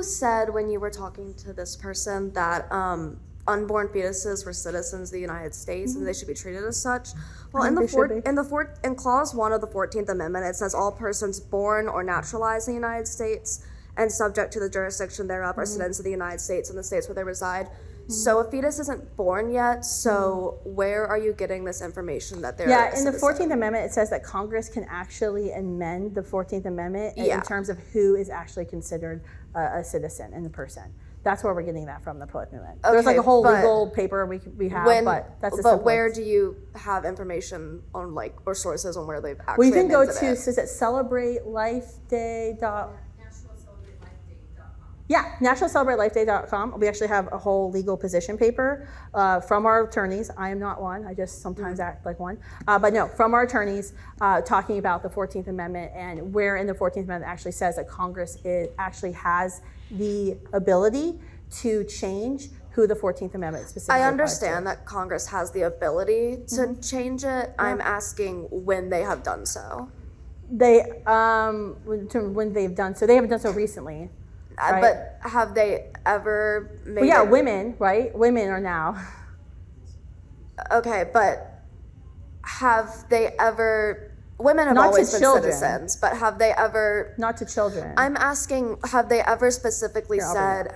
you said when you were talking to this person that unborn fetuses were citizens of the United States and they should be treated as such. Well, in clause 1 of the 14th Amendment, it says all persons born or naturalized in the United States and subject to the jurisdiction thereof are citizens of the United States and the states where they reside. So a fetus isn't born yet, so where are you getting this information that they're a in the citizen? 14th Amendment, it says that Congress can actually amend the 14th Amendment in terms of who is actually considered a citizen and a person. That's where we're getting that from, the pro-life movement. Okay, there's like a whole legal paper we have, but that's the But where do you have information on, like, or sources on where they've actually Well, you can go amended to, it? is it celebratelifeday.com? Yeah, nationalcelebratelifeday.com. We actually have a whole legal position paper from our attorneys. I am not one. I just sometimes act like one. But no, from our attorneys talking about the 14th Amendment and where in the 14th Amendment actually says that Congress actually has the ability to change who the 14th Amendment specifically I understand that Congress has the ability to change it. I'm asking when they have done so. They, when they've done so, they haven't done so recently. Right? But have they ever made women, right? Women are now. Okay, but have they ever... Women have Not always to been children. citizens, but have they ever... Not to children. I'm asking, have they ever specifically said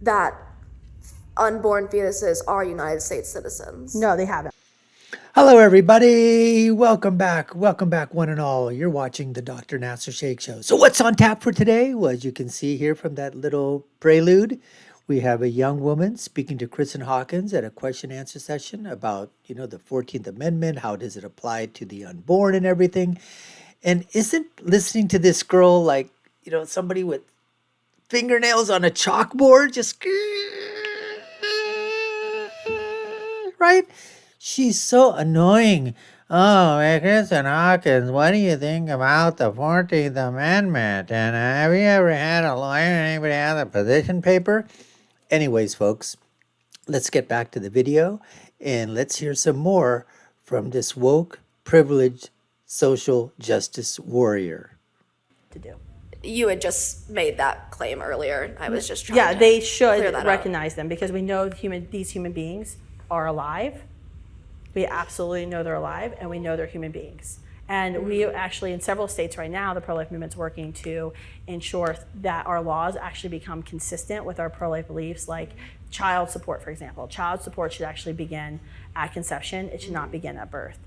that unborn fetuses are United States citizens? No, they haven't. Hello, everybody. Welcome back, one and all. You're watching the Dr. Nasir Shaikh Show. So what's on tap for today? Well, as you can see here from that little prelude, we have a young woman speaking to Kristin Hawkins at a question-answer session about, the 14th Amendment. How does it apply to the unborn and everything? And isn't listening to this girl like, somebody with fingernails on a chalkboard, just right? She's so annoying. Oh, Kristin Hawkins, what do you think about the 14th Amendment? And have you ever had a lawyer? Anybody have a position paper? Anyways, folks, let's get back to the video and let's hear some more from this woke, privileged, social justice warrior. To do. You had just made that claim earlier. I was just trying to they should clear that recognize them because we know these human beings are alive. We absolutely know they're alive, and we know they're human beings. And we actually, in several states right now, the pro-life movement's working to ensure that our laws actually become consistent with our pro-life beliefs, like child support, for example. Child support should actually begin at conception. It should not begin at birth.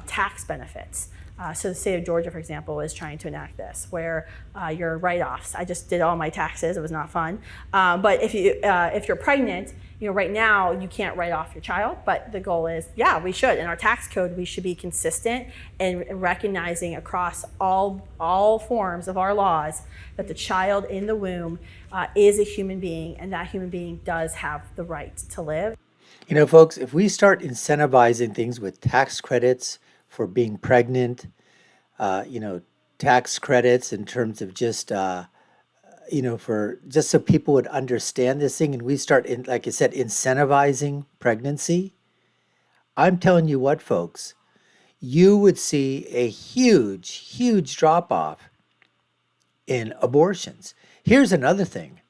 Tax benefits. So the state of Georgia, for example, is trying to enact this, where your write-offs. I just did all my taxes. It was not fun. But if you're pregnant, right now you can't write off your child. But the goal is, we should. In our tax code, we should be consistent in recognizing across all forms of our laws that the child in the womb is a human being, and that human being does have the right to live. Folks, if we start incentivizing things with tax credits for being pregnant, tax credits in terms of just, for just so people would understand this thing, and we start, like I said, incentivizing pregnancy, I'm telling you what, folks, you would see a huge, huge drop-off in abortions. Here's another thing.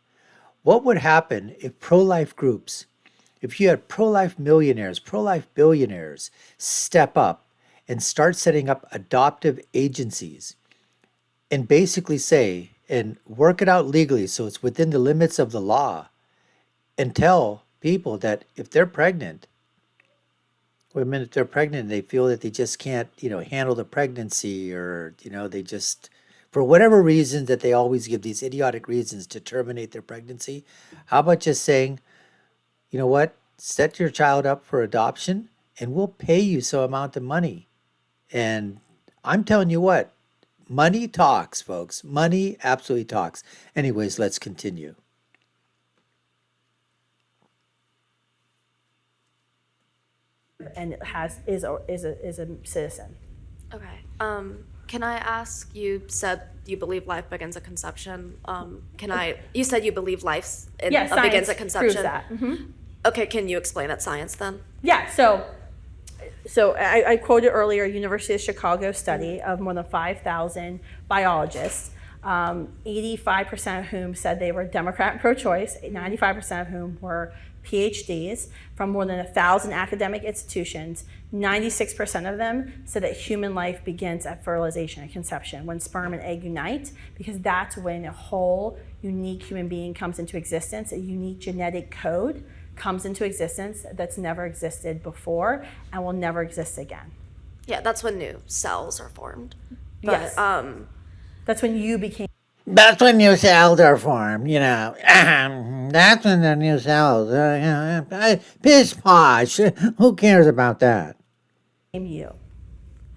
What would happen if pro-life groups, if you had pro-life millionaires, pro-life billionaires step up and start setting up adoptive agencies and basically say, and work it out legally so it's within the limits of the law, and tell people that if they're pregnant, women, if they're pregnant, they feel that they just can't, handle the pregnancy, or, they just, for whatever reason that they always give these idiotic reasons to terminate their pregnancy. How about just saying, you know what, set your child up for adoption and we'll pay you some amount of money. And I'm telling you what, money talks, folks. Money absolutely talks. Anyways, let's continue. And is a citizen. Okay. Can I ask, you said you believe life begins at conception. You said you believe life begins at conception. Proves that. Mm-hmm. Okay, can you explain that science then? Yeah, so I quoted earlier University of Chicago study of more than 5,000 biologists 85% of whom said they were Democrat and pro-choice, 95% of whom were PhDs from more than 1,000 academic institutions. 96% of them said that human life begins at fertilization and conception, when sperm and egg unite, because that's when a whole unique human being comes into existence, a unique genetic code comes into existence that's never existed before and will never exist again. Yeah, that's when new cells are formed. But, Yes. That's when you became. That's when new cells are formed, you know. That's when the new cells. Pish posh. Who cares about that? You.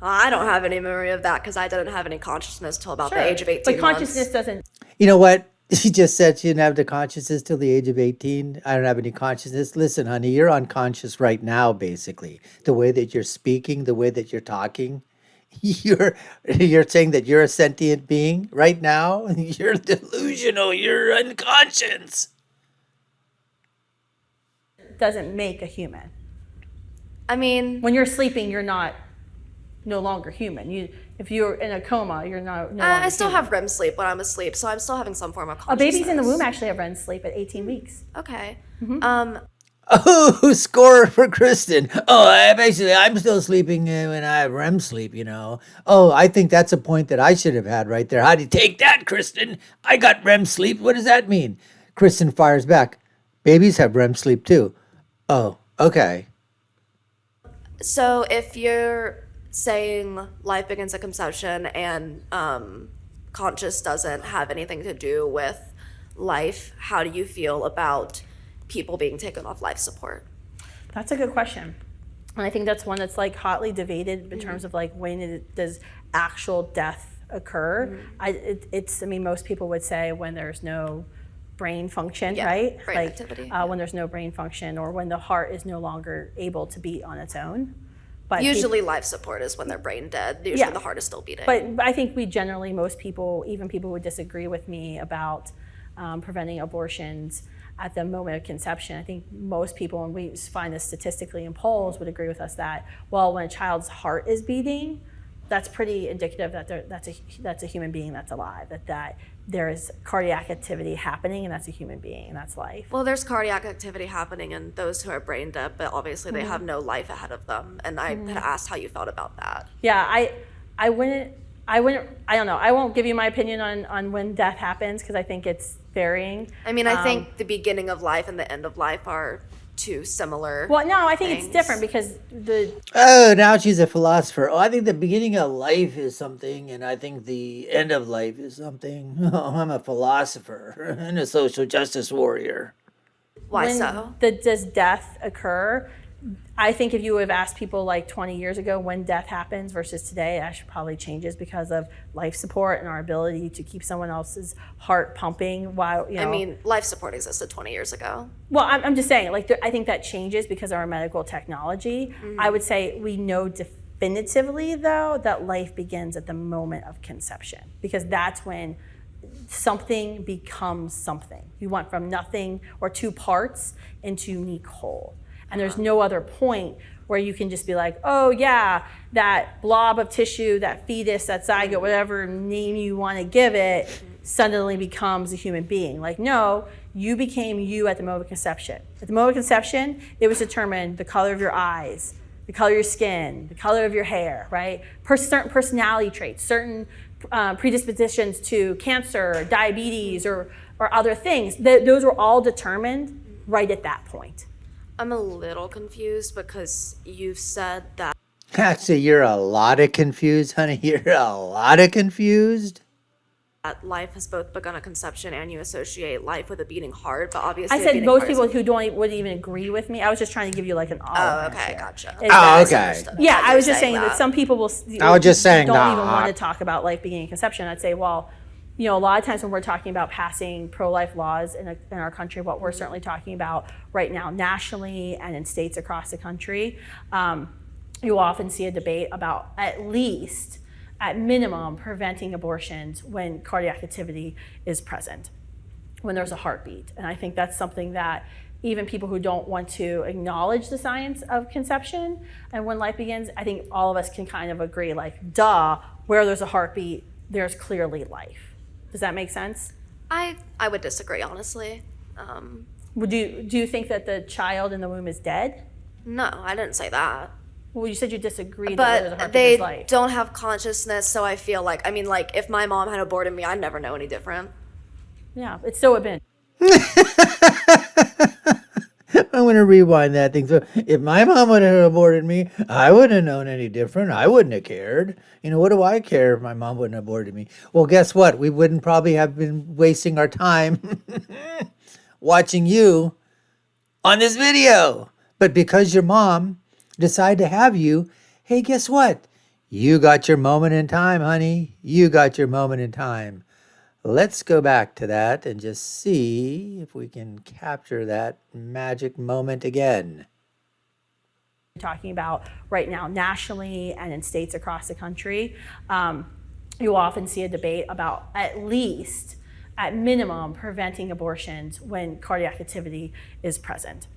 I don't have any memory of that because I didn't have any consciousness till about the age of 18 But consciousness doesn't. You know what? She just said she didn't have the consciousness till the age of 18. I don't have any consciousness. Listen, honey, you're unconscious right now, basically. The way that you're speaking, the way that you're talking. You're saying that you're a sentient being right now? You're delusional. You're unconscious. Doesn't make a human. I mean, When you're sleeping, you're no longer human. If you're in a coma, you're no longer I still human. have REM sleep when I'm asleep, so I'm still having some form of A consciousness. babies in the womb actually have REM sleep at 18 weeks. Okay. Oh, score for Kristin. Oh, I'm still sleeping when I have REM sleep, you know. Oh, I think that's a point that I should have had right there. How do you take that, Kristin? I got REM sleep. What does that mean? Kristin fires back. Babies have REM sleep too. Oh, okay. So if you're saying life begins at conception and conscious doesn't have anything to do with life, how do you feel about people being taken off life support? That's a good question. And I think that's one that's like hotly debated in terms of like when does actual death occur. I mean, most people would say when there's no brain function, Yeah, right? brain Like activity. when there's no brain function or when the heart is no longer able to beat on its own. But Usually life support is when they're brain dead. Usually Yeah. the heart is still beating. But I think most people, even people who disagree with me about preventing abortions at the moment of conception, I think most people, and we find this statistically in polls, would agree with us that, well, when a child's heart is beating, that's pretty indicative that that's a human being that's alive, that there is cardiac activity happening, and that's a human being, and that's life. Well, there's cardiac activity happening in those who are brain dead, but obviously they have no life ahead of them. And I had asked how you felt about that. Yeah, I wouldn't, I don't know. I won't give you my opinion on when death happens because I think it's varying. I mean, I think the beginning of life and the end of life are two similar. Well, no, I think it's things. different because Oh, now she's a philosopher. Oh, I think the beginning of life is something, and I think the end of life is something. Oh, I'm a philosopher and a social justice warrior. Why when so? does death occur? I think if you would have asked people like 20 years ago when death happens versus today, it actually probably changes because of life support and our ability to keep someone else's heart pumping while, you know. I mean, life support existed 20 years ago. Well, I'm just saying, like, I think that changes because of our medical technology. I would say we know definitively, though, that life begins at the moment of conception because that's when something becomes something. You went from nothing or two parts into unique whole. And there's no other point where you can just be like, oh yeah, that blob of tissue, that fetus, that zygote, whatever name you want to give it, suddenly becomes a human being. Like, no, you became you at the moment of conception. At the moment of conception, it was determined the color of your eyes, the color of your skin, the color of your hair, right? Certain personality traits, certain predispositions to cancer, diabetes, or other things. Those were all determined right at that point. I'm a little confused because you've said that Actually, you're a lot of confused, honey. You're a lot of confused. life has both begun at conception and you associate life with a beating heart, but obviously I a said beating most heart is- people who wouldn't even agree with me. I was just trying to give you like an Oh, olive. okay, gotcha. Is Oh, that- okay. Misunderstood. Yeah, thought I you was were just saying that some people will. I was just saying don't that. even want to talk about life beginning and conception. I'd say, well, you know, a lot of times when we're talking about passing pro-life laws in our country, what we're certainly talking about right now nationally and in states across the country, you will often see a debate about at minimum, preventing abortions when cardiac activity is present, when there's a heartbeat. And I think that's something that even people who don't want to acknowledge the science of conception and when life begins, I think all of us can kind of agree, like, duh, where there's a heartbeat, there's clearly life. Does that make sense? I would disagree, honestly. Do you think that the child in the womb is dead? No, I didn't say that. Well, you said you disagreed that there's a But heartbeat they is life. don't have consciousness, so I feel like, I mean, like, if my mom had aborted me, I'd never know any different. Yeah, it still would have been. I'm going to rewind that thing. So if my mom would have aborted me, I wouldn't have known any different. I wouldn't have cared. You know, what do I care if my mom wouldn't have aborted me? Well, guess what? We wouldn't probably have been wasting our time watching you on this video. But because your mom decided to have you, hey, guess what? You got your moment in time, honey. You got your moment in time. Let's go back to that and just see if we can capture that magic moment again. Talking about right now nationally and in states across the country, you often see a debate about at minimum, preventing abortions when cardiac activity is present,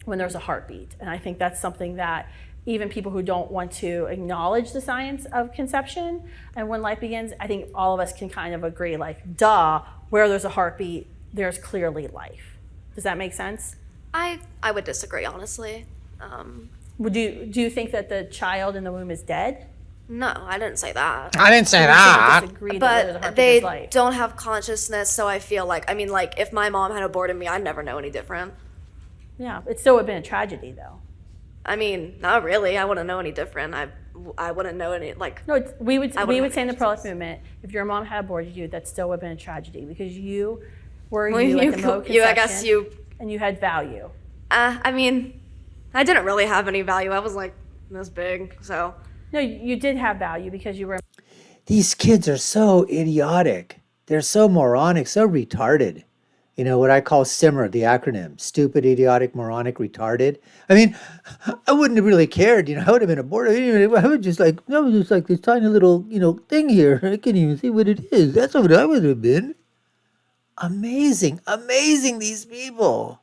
when there's a heartbeat. And I think that's something that even people who don't want to acknowledge the science of conception and when life begins, I think all of us can kind of agree, like, duh, where there's a heartbeat, there's clearly life. Does that make sense? I would disagree, honestly. Do you think that the child in the womb is dead? No, I didn't say that. I didn't say You that. disagreed that there's a But heartbeat they is life. don't have consciousness, so I feel like, I mean, like, if my mom had aborted me, I'd never know any different. Yeah, it still would have been a tragedy, though. I mean, not really. I wouldn't know any different. I wouldn't know any, like, No, we would I wouldn't say in the have pro-life movement, if your mom had aborted you, that still would have been a tragedy because you were well, you at the moment of I guess conception, and you had value. I mean, I didn't really have any value. I was like this big, so. No, you did have value because you were. These kids are so idiotic. They're so moronic, so retarded. You know, what I call SIMMER, the acronym, stupid, idiotic, moronic, retarded. I mean, I wouldn't have really cared, you know, I would have been aborted. I would just like, that was just like this tiny little, you know, thing here. I can't even see what it is. That's what I would have been. Amazing, amazing, these people.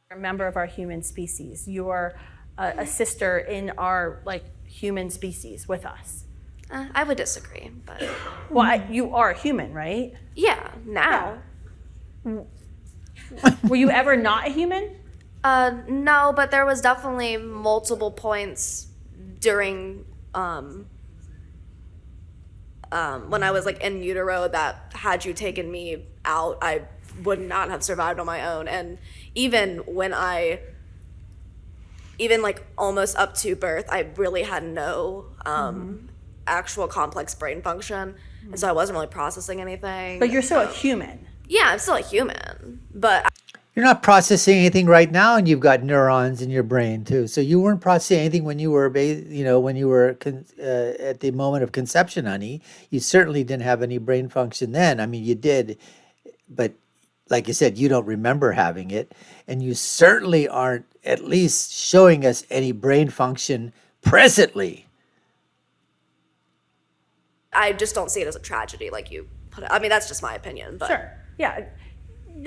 A member of our human species. You are a sister in our human species with us. I would disagree, but Well, you are human, right? yeah, now. Were you ever not a human? No, but there was definitely multiple points during when I was like in utero that had you taken me out, I would not have survived on my own. And even like almost up to birth, I really had no actual complex brain function, and so I wasn't really processing anything. But you're still a human. Yeah, I'm still a human, but You're not processing anything right now, and you've got neurons in your brain too. So you weren't processing anything when you were, at the moment of conception, honey. You certainly didn't have any brain function then. I mean, you did, but like you said, you don't remember having it, and you certainly aren't at least showing us any brain function presently. I just don't see it as a tragedy like you put it. I mean, that's just my opinion, but Sure. Yeah.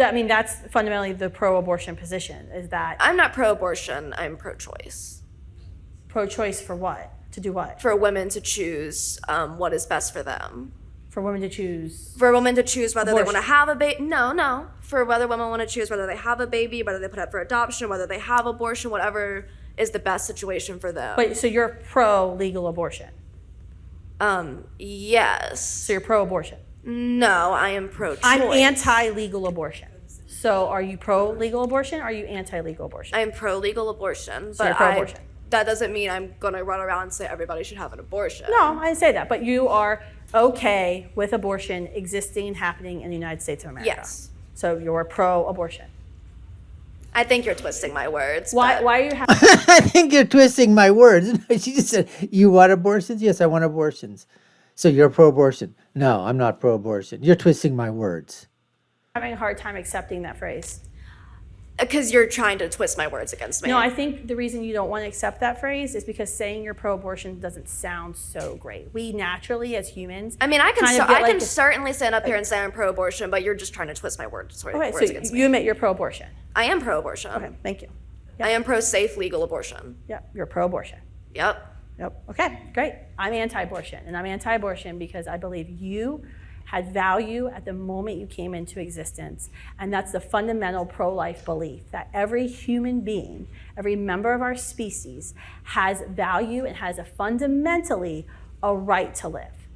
I mean, that's fundamentally the pro-abortion position, is that I'm not pro-abortion, I'm pro-choice. pro-choice for what? To do what? For women to choose what is best for them. For women to choose. For women to choose whether they Abortion. want to have a baby. No. For whether women want to choose whether they have a baby, whether they put up for adoption, whether they have abortion, whatever is the best situation for them. But so you're pro-legal abortion. Yes. So you're pro-abortion. No, I am pro-choice. I'm anti-legal abortion. So are you pro-legal abortion or are you anti-legal abortion? I am pro-legal abortion, So but you're pro-abortion. that doesn't mean I'm going to run around and say everybody should have an abortion. No, I didn't say that. But you are okay with abortion existing and happening in the United States of America. Yes. So you're pro-abortion. I think you're twisting my words. Why but are you I think you're twisting my words. She just said, you want abortions? Yes, I want abortions. So you're pro-abortion. No, I'm not pro-abortion. You're twisting my words. having a hard time accepting that phrase? Because you're trying to twist my words against me. No, I think the reason you don't want to accept that phrase is because saying you're pro-abortion doesn't sound so great. We naturally, as humans, I mean, I can kind of get I can like a- certainly stand up here and say I'm pro-abortion, but you're just trying to twist my words Okay, words so against me. you admit you're pro-abortion. I am pro-abortion. Okay, thank you. I am pro-safe legal abortion. Yep, you're pro-abortion. Yep. Yep. Okay, great. I'm anti-abortion, and I'm anti-abortion because I believe you had value at the moment you came into existence. And that's the fundamental pro-life belief, that every human being, every member of our species has value and has fundamentally a right to live.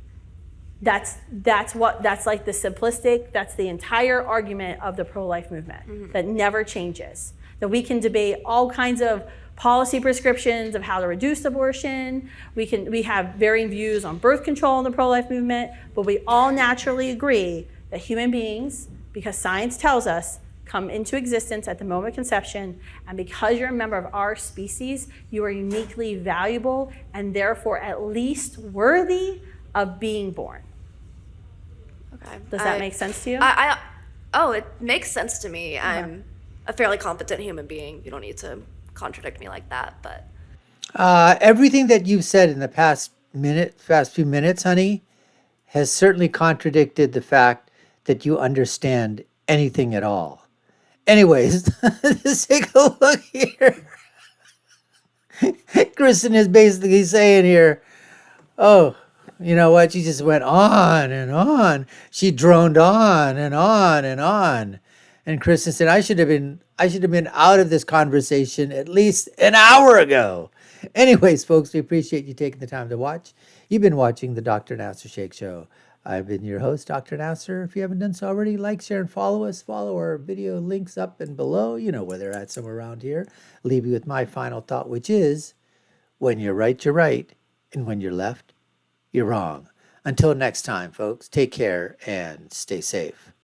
That's like the simplistic, that's the entire argument of the pro-life movement that never changes. That we can debate all kinds of policy prescriptions of how to reduce abortion. We have varying views on birth control in the pro-life movement, but we all naturally agree that human beings, because science tells us, come into existence at the moment of conception, and because you're a member of our species, you are uniquely valuable and therefore at least worthy of being born. Okay. Does that make sense to you? Oh, it makes sense to me. I'm a fairly competent human being. You don't need to contradict me like that, but Everything that you've said in the past few minutes, honey, has certainly contradicted the fact that you understand anything at all. Anyways, let's take a look here. Kristin is basically saying here, oh, you know what? She just went on and on. She droned on and on and on. And Kristin said, I should have been out of this conversation at least an hour ago. Anyways, folks, we appreciate you taking the time to watch. You've been watching the Dr. Nasir Shaikh Show. I've been your host, Dr. Nasir. If you haven't done so already, like, share, and follow us. Follow our video links up and below. You know where they're at, somewhere around here. Leave you with my final thought, which is, when you're right, you're right. And when you're left, you're wrong. Until next time, folks, take care and stay safe.